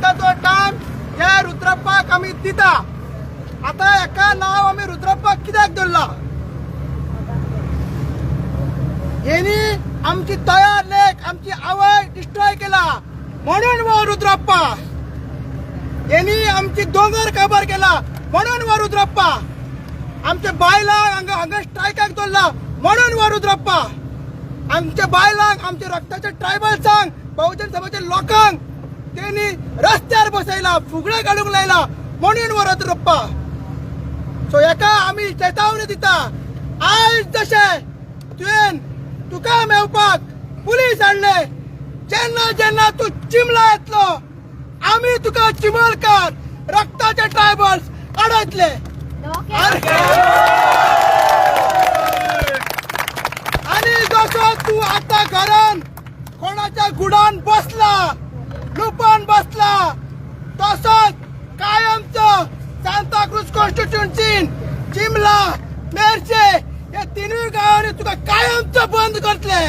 आमकां तो टायम हे रुद्रप्पाक आमी दिता। आता एका नाव आमी रुद्रप्पाक कित्याक दवरला? हेनी आमची तयार लेक आमची आवय डिस्ट्रॉय केला म्हणून वो रुद्रप्पा। हेनी आमची दोंगर काबार केला म्हणून वो रुद्रप्पा। आमच्या बायलांक हांगा स्ट्रायकाक दवरला म्हणून वो रुद्रप्पा। आमच्या बायलांक आमच्या रक्ताच्या ट्रायबल्सांक बहुजन समाजाच्या लोकांक तेनी रस्त्यार बसयला फुगड्या काडूंक लायला म्हणून वो रुद्रप्पा। सो हेका आमी चेतावणी दिता। आयज जशें तुवें तुका मेवपाक पुलीस हाडले, जेन्ना जेन्ना तू चिमला येतलो आमी तुका चिमलकार रक्ताचे ट्रायबल्स अडयतले। आणि जसो तू आता घरान कोणाच्या गुडान बसला लुपान बसला तसोच कायमचो सांताक्रूज कॉन्स्टिट्युएन्सीन चिमला मेर्शे हे तिनूय गावांनी तुका कायमचो बंद करतले।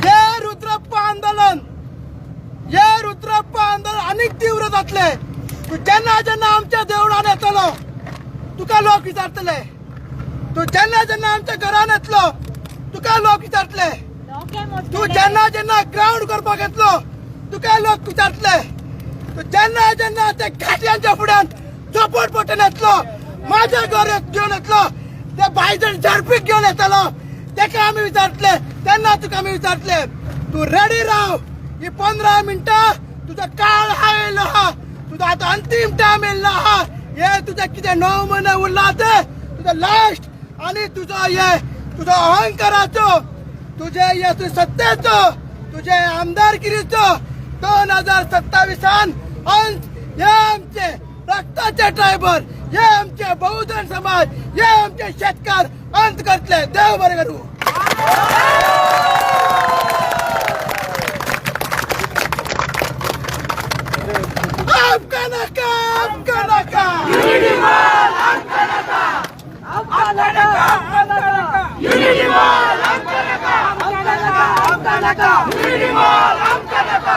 हे रुद्रप्पा आंदोलन अनेक तीव्र जातले। तू जेन्ना जेन्ना आमच्या देवळान येतलो तुका लोक विचारतले, तू जेन्ना जेन्ना आमच्या घरान येतलो तुका लोक विचारतले, तू जेन्ना जेन्ना ग्राउंड करपाक येतलो तुका लोक विचारतले, तू जेन्ना जेन्ना ते घाटयांच्या फुड्यान चोपट पटन येतलो माझ्या घर घेवन येतलो ते बायजण झडपीक घेवन येतलो तेका आमी विचारतले, तेन्ना तुका आमी विचारतले तू रेडी राव। ही 15 मिनटां तुजो काळ आयलो हा, तुजो आतां अंतिम टायम येयल्लो हा। हे तुजे कितें 9 म्हयने उरला ते तुजो लास्ट आनी तुजो अहंकाराचो तुजे हे तुजे सत्तेचो तुजे आमदारगिरीचो 2027 अंत हे आमचे रक्ताचे ट्रायबल हे आमचे बहुजन समाज हे आमचे शेतकार अंत करतले। देव बरें करूं। आमका नाका आमका नाका युनिटी माल आमका नाका आमका नाका आमका नाका युनिटी माल आमका नाका आमका नाका आमका नाका युनिटी माल आमका नाका।